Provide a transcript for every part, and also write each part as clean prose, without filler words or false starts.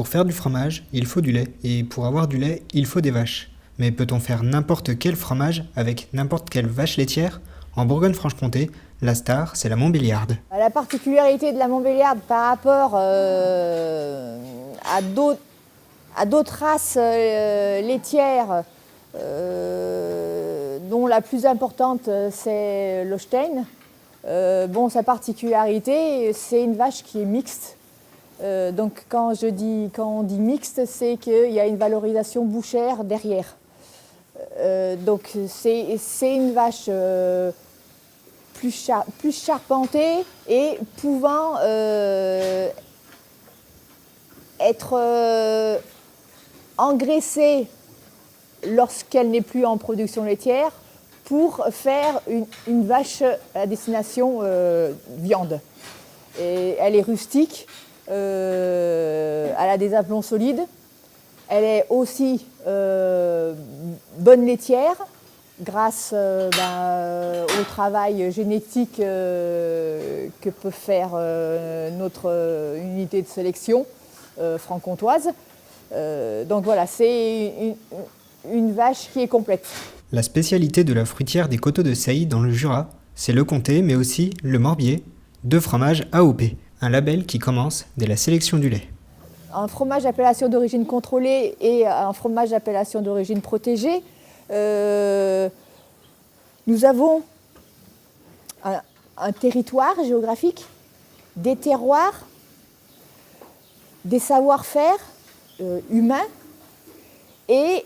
Pour faire du fromage, il faut du lait, et pour avoir du lait, il faut des vaches. Mais peut-on faire n'importe quel fromage avec n'importe quelle vache laitière? En Bourgogne-Franche-Comté, la star, c'est la Montbéliarde. La particularité de la Montbéliarde par rapport à d'autres races laitières, dont la plus importante c'est l'Holstein, sa particularité, c'est une vache qui est mixte. Donc quand on dit mixte, c'est qu'il y a une valorisation bouchère derrière. Donc c'est une vache plus charpentée et pouvant être engraissée lorsqu'elle n'est plus en production laitière pour faire une vache à destination viande. Et elle est rustique, elle a des aplombs solides, elle est aussi bonne laitière grâce au travail génétique que peut faire notre unité de sélection franc-comtoise. Donc voilà, c'est une vache qui est complète. La spécialité de la fruitière des Coteaux de Seille dans le Jura, c'est le comté mais aussi le morbier, deux fromages AOP, un label qui commence dès la sélection du lait. Un fromage d'appellation d'origine contrôlée et un fromage d'appellation d'origine protégée. Nous avons un territoire géographique, des terroirs, des savoir-faire humains et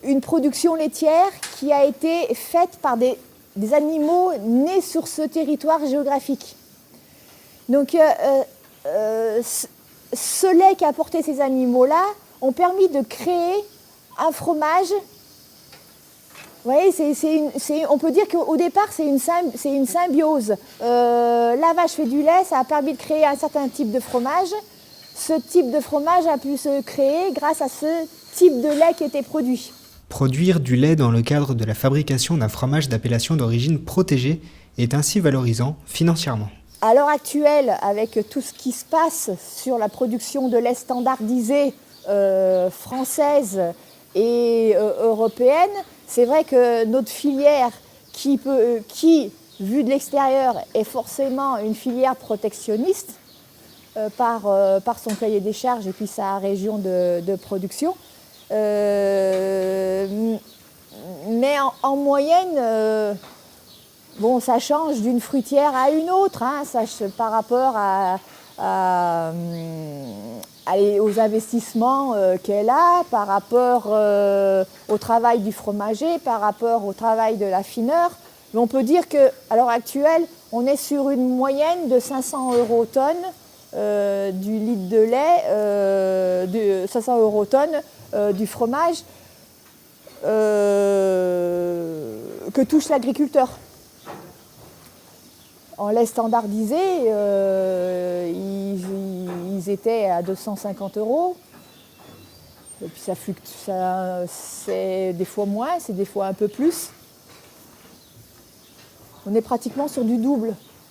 une production laitière qui a été faite par des animaux nés sur ce territoire géographique. Donc ce lait qu'a apporté ces animaux-là ont permis de créer un fromage. Vous voyez, on peut dire qu'au départ, c'est une symbiose. La vache fait du lait, ça a permis de créer un certain type de fromage. Ce type de fromage a pu se créer grâce à ce type de lait qui était produit. Produire du lait dans le cadre de la fabrication d'un fromage d'appellation d'origine protégée est ainsi valorisant financièrement. À l'heure actuelle, avec tout ce qui se passe sur la production de lait standardisé française et européenne, c'est vrai que notre filière, qui, vue de l'extérieur, est forcément une filière protectionniste par son cahier des charges et puis sa région de production. Mais en moyenne, ça change d'une fruitière à une autre, hein, par rapport aux investissements qu'elle a, par rapport au travail du fromager, par rapport au travail de l'affineur. Mais on peut dire qu'à l'heure actuelle, on est sur une moyenne de 500 € tonne du litre de lait, de 500 € tonne du fromage que touche l'agriculteur. En lait standardisé, ils étaient à 250 €. Et puis ça fluctue, c'est des fois moins, c'est des fois un peu plus. On est pratiquement sur du double.